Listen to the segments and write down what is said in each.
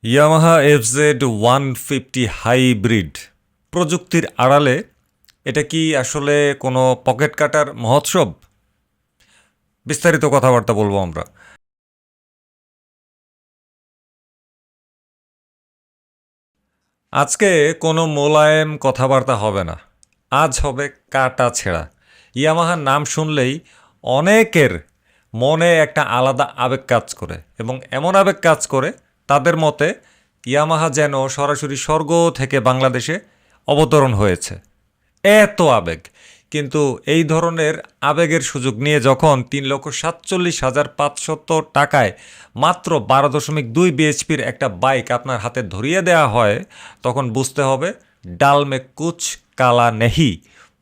Yamaha FZ 150 hybrid প্রযুক্তির আড়ালে এটা কি আসলে কোনো পকেট কাটার মহোৎসব? বিস্তারিত কথাবার্তা বলবো আমরা। আজকে কোনো মোলায়েম কথাবার্তা হবে না, আজ হবে কাটা ছেঁড়া। ইয়ামাহার নাম শুনলেই অনেকের মনে একটা আলাদা আবেগ কাজ করে, এবং এমন আবেগ কাজ করে তাদের মতে ইয়ামাহা যেন সরাসরি স্বর্গ থেকে বাংলাদেশে অবতরণ হয়েছে। এত আবেগ! কিন্তু এই ধরনের আবেগের সুযোগ নিয়ে যখন ৩,৪৭,৫০০ টাকায় মাত্র ১২.২ বিএইচপির একটা বাইক আপনার হাতে ধরিয়ে দেওয়া হয়, তখন বুঝতে হবে ডাল মে কুচ কালা নেহি,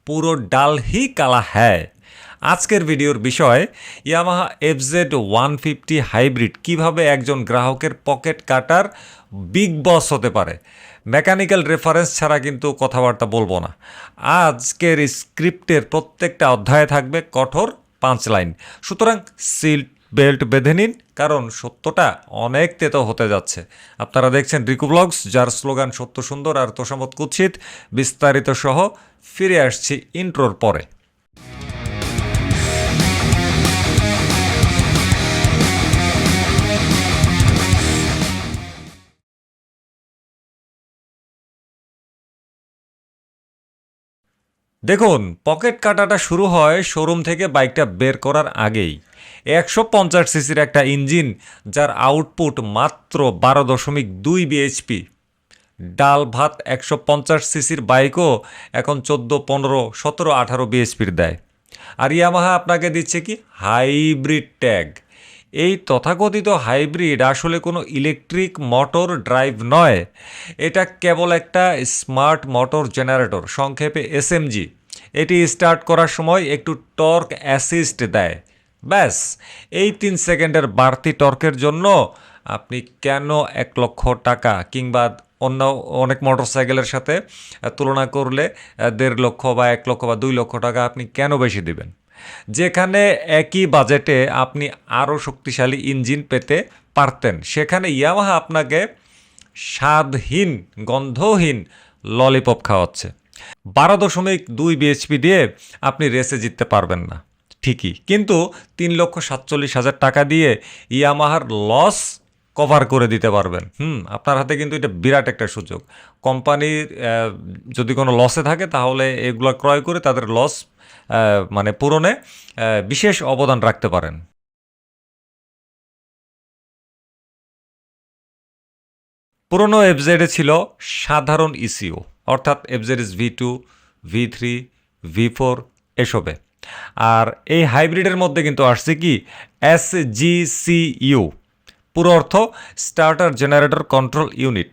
পুরো ডাল হি কালা হ্যায়। আজকের ভিডিওর বিষয় ইয়ামাহা FZ 150 হাইব্রিড কিভাবে একজন গ্রাহকের পকেট কাটার বিগ বস হতে পারে। মেকানিক্যাল রেফারেন্স ছাড়া কিন্তু কথাবার্তা বলবো না। আজকের স্ক্রিপ্টের প্রত্যেকটা অধ্যায়ে থাকবে কঠোর 5 লাইন, সুতরাং সিট বেল্ট বেঁধে নিন, কারণ সত্যটা অনেক তেতো হতে যাচ্ছে। আপনারা দেখছেন রিকু ব্লগস, যার স্লোগান সত্য সুন্দর আর তোষামত কুৎসিত। বিস্তারিত সহ ফিরে আসছি ইন্ট্রোর পরে। দেখুন, পকেট কাটাটা শুরু হয় শোরুম থেকে বাইকটা বের করার আগেই। 150 সিসির একটা ইঞ্জিন, যার আউটপুট মাত্র 12.2 বিএইচপি। ডাল ভাত 150 সিসির বাইকও এখন 14, 15, 17, 18 বিএইচপির দেয়। আর ইয়ামাহা আপনাকে দিচ্ছে কি হাইব্রিড ট্যাগ। এই তথাকথিত হাইব্রিড আসলে কোনো ইলেকট্রিক মোটর ড্রাইভ নয়, এটা কেবল একটা স্মার্ট মোটর জেনারেটর, সংক্ষেপে এসএমজি। এটি স্টার্ট করার সময় একটু টর্ক অ্যাসিস্ট দেয়, ব্যাস। এই 3 সেকেন্ডের বাড়তি টর্কের জন্য আপনি কেন 1 লক্ষ টাকা কিংবা অন্য অনেক মোটরসাইকেলের সাথে তুলনা করলে 1.5 লক্ষ বা 1 লক্ষ বা 2 লক্ষ টাকা আপনি কেন বেশি দিবেন, যেখানে একই বাজেটে আপনি আরও শক্তিশালী ইঞ্জিন পেতে পারতেন? সেখানে ইয়ামাহা আপনাকে স্বাদহীন, গন্ধহীন ললিপপ খাওয়াচ্ছে। 12.2 বিএইচপি দিয়ে আপনি রেসে জিততে পারবেন না ঠিকই, কিন্তু 3,47,000 টাকা দিয়ে ইয়ামাহার লস কভার করে দিতে পারবেন। আপনার হাতে কিন্তু এটা বিরাট একটা সুযোগ। কোম্পানির যদি কোনো লসে থাকে, তাহলে এগুলো ক্রয় করে তাদের লস মানে পূরণে বিশেষ অবদান রাখতে পারেন। পুরনো এফজেডে ছিল সাধারণ ইসিও, অর্থাৎ এফজেডএস V2, V3, V4 এসবে। আর এই হাইব্রিডের মধ্যে কিন্তু আসছে কি SGCU, পুরো অর্থ starter generator control unit.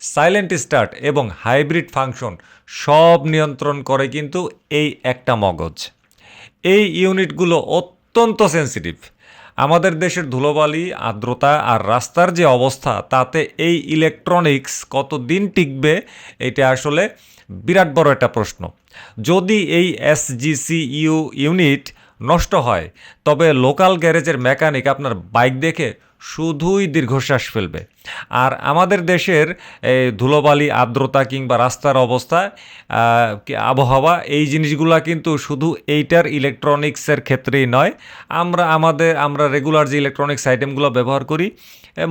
Silent start এবং হাইব্রিড ফাংশন সব নিয়ন্ত্রণ করে কিন্তু এই একটা মগজ। এই ইউনিটগুলো অত্যন্ত সেন্সিটিভ। আমাদের দেশের ধুলোবালি, আর্দ্রতা আর রাস্তার যে অবস্থা, তাতে এই ইলেকট্রনিক্স কতদিন টিকবে, এটা আসলে বিরাট বড় একটা প্রশ্ন। যদি এই SGCU ইউনিট নষ্ট হয়, তবে লোকাল গ্যারেজের মেকানিক আপনার বাইক দেখে শুধুই দীর্ঘশ্বাস ফেলবে। আর আমাদের দেশের ধুলোবালি, আর্দ্রতা কিংবা রাস্তার অবস্থা, আবহাওয়া, এই জিনিসগুলা কিন্তু শুধু এইটার ইলেকট্রনিক্সের ক্ষেত্রেই নয়। আমরা রেগুলার যে ইলেকট্রনিক্স আইটেমগুলো ব্যবহার করি,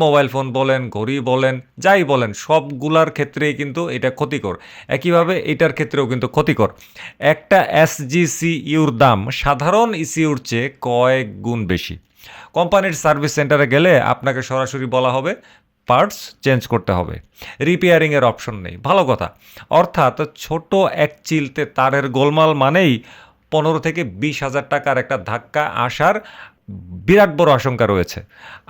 মোবাইল ফোন বলেন, ঘড়ি বলেন, যাই বলেন, সবগুলার ক্ষেত্রেই কিন্তু এটা ক্ষতিকর। একইভাবে এটার ক্ষেত্রেও কিন্তু ক্ষতিকর। একটা SGCUর দাম সাধারণ ইসিউর চেয়ে কয়েক গুণ বেশি। কোম্পানির সার্ভিস সেন্টারে গেলে আপনাকে সরাসরি বলা হবে পার্টস চেঞ্জ করতে হবে, রিপেয়ারিংয়ের অপশন নেই। ভালো কথা। অর্থাৎ ছোট এক চিলতে তারের গোলমাল মানেই 15,000 থেকে 20,000 টাকার একটা ধাক্কা আসার বিরাট বড় আশঙ্কা রয়েছে।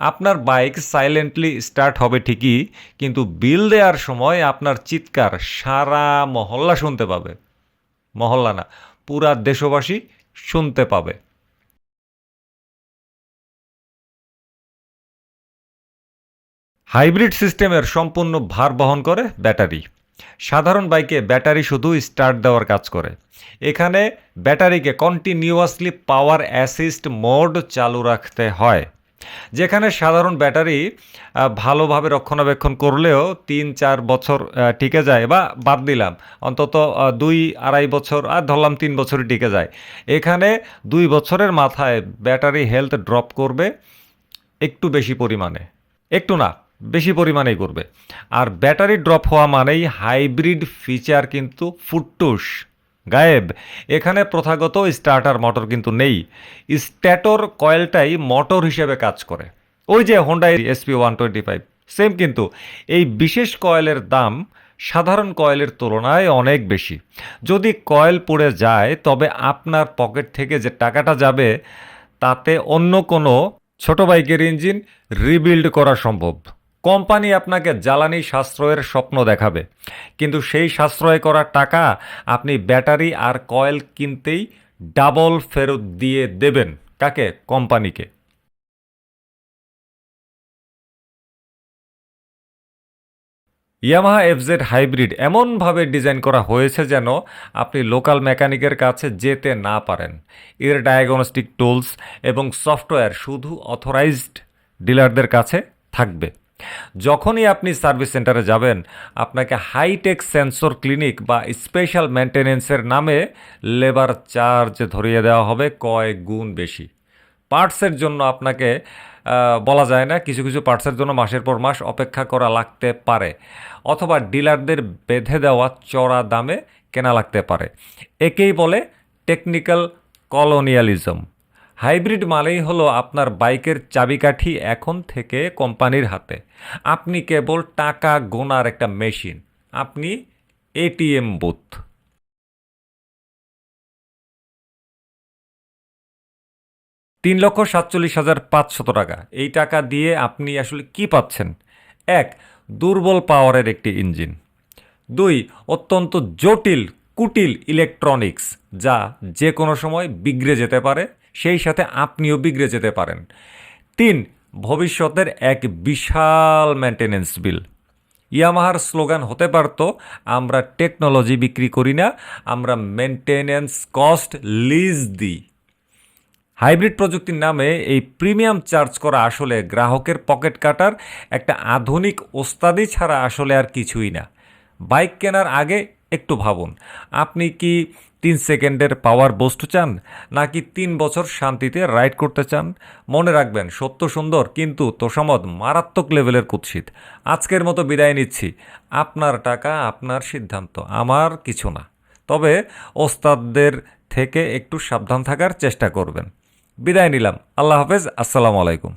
আপনার বাইক সাইলেন্টলি স্টার্ট হবে ঠিকই, কিন্তু বিল দেওয়ার সময় আপনার চিৎকার সারা মহল্লা শুনতে পাবে। মহল্লা না, পুরা দেশবাসী শুনতে পাবে। হাইব্রিড সিস্টেমের সম্পূর্ণ ভার বহন করে ব্যাটারি। সাধারণ বাইকে ব্যাটারি শুধু স্টার্ট দেওয়ার কাজ করে। এখানে ব্যাটারিকে কন্টিনিউয়াসলি পাওয়ার অ্যাসিস্ট মোড চালু রাখতে হয়। যেখানে সাধারণ ব্যাটারি ভালোভাবে রক্ষণাবেক্ষণ করলেও ৩-৪ বছর টিকে যায়, বা বাদ দিলাম অন্তত ২-২.৫ বছর, আর ধরলাম ৩ বছরই টিকে যায়। এখানে ২ বছরের মাথায় ব্যাটারি হেলথ ড্রপ করবে একটু বেশি পরিমাণে, একটু না বেশি পরিমাণেই করবে। আর ব্যাটারি ড্রপ হওয়া মানেই হাইব্রিড ফিচার কিন্তু ফুটটুস গায়েব। এখানে প্রথাগত স্টার্টার মোটর কিন্তু নেই, স্ট্যাটর কয়েলটাই মোটর হিসেবে কাজ করে। ওই যে হোন্ডাই SP125 সেম, কিন্তু এই বিশেষ কয়েলের দাম সাধারণ কয়েলের তুলনায় অনেক বেশি। যদি কয়েল পুড়ে যায় তবে আপনার পকেট থেকে যে টাকাটা যাবে তাতে অন্য কোনো ছোট বাইকের ইঞ্জিন রিবিল্ড করা সম্ভব। কোম্পানি আপনাকে জ্বালানি সাশ্রয়ের স্বপ্ন দেখাবে, কিন্তু সেই সাশ্রয় করা টাকা আপনি ব্যাটারি আর কয়েল কিনতেই ডাবল ফেরত দিয়ে দেবেন। কাকে? কোম্পানিকে। ইয়ামাহা এফজেড হাইব্রিড এমনভাবে ডিজাইন করা হয়েছে যেন আপনি লোকাল মেকানিকের কাছে যেতে না পারেন। এর ডায়াগনস্টিক টুলস এবং সফটওয়্যার শুধু অথরাইজড ডিলারদের কাছে থাকবে। যখনই আপনি সার্ভিস সেন্টারে যাবেন, আপনাকে হাইটেক সেন্সর ক্লিনিক বা স্পেশাল মেনটেনেন্সের নামে লেবার চার্জ ধরিয়ে দেওয়া হবে কয়েক গুণ বেশি। পার্টসের জন্য আপনাকে বলা যায় না, কিছু কিছু পার্টসের জন্য মাসের পর মাস অপেক্ষা করা লাগতে পারে, অথবা ডিলারদের বেঁধে দেওয়া চড়া দামে কেনা লাগতে পারে। একেই বলে টেকনিক্যাল কলোনিয়ালিজম। হাইব্রিড মানেই হলো আপনার বাইকের চাবিকাঠি এখন থেকে কোম্পানির হাতে। আপনি কেবল টাকা গোনার একটা মেশিন, আপনি এটিএম বুথ। ৩,৪৭,৫০০ টাকা। এই টাকা দিয়ে আপনি আসলে কি পাচ্ছেন? এক, দুর্বল পাওয়ারের একটি ইঞ্জিন। দুই, অত্যন্ত জটিল কুটিল ইলেকট্রনিক্স যা যে কোনো সময় বিগড়ে যেতে পারে, সেই সাথে আপনিও বিগড়ে যেতে পারেন। তিন, ভবিষ্যতের এক বিশাল মেনটেনেন্স বিল। ইয়ামাহার স্লোগান হতে পারত, আমরা টেকনোলজি বিক্রি করি না, আমরা মেনটেনেন্স কস্ট লিজ দিই। হাইব্রিড প্রযুক্তির নামে এই প্রিমিয়াম চার্জ করা আসলে গ্রাহকের পকেট কাটার একটা আধুনিক ওস্তাদি ছাড়া আসলে আর কিছুই না। বাইক কেনার আগে একটু ভাবুন, আপনি কি 3 সেকেন্ডের পাওয়ার বুস্ট চান, নাকি 3 বছর শান্তিতে রাইড করতে চান? মনে রাখবেন, সত্য সুন্দর কিন্তু তোষামদ মারাত্মক লেভেলের কুৎসিত। আজকের মতো বিদায় নিচ্ছি। আপনার টাকা, আপনার সিদ্ধান্ত, আমার কিছু না। তবে ওস্তাদদের থেকে একটু সাবধান থাকার চেষ্টা করবেন। বিদায় নিলাম। আল্লাহ হাফেজ। আসসালামু আলাইকুম।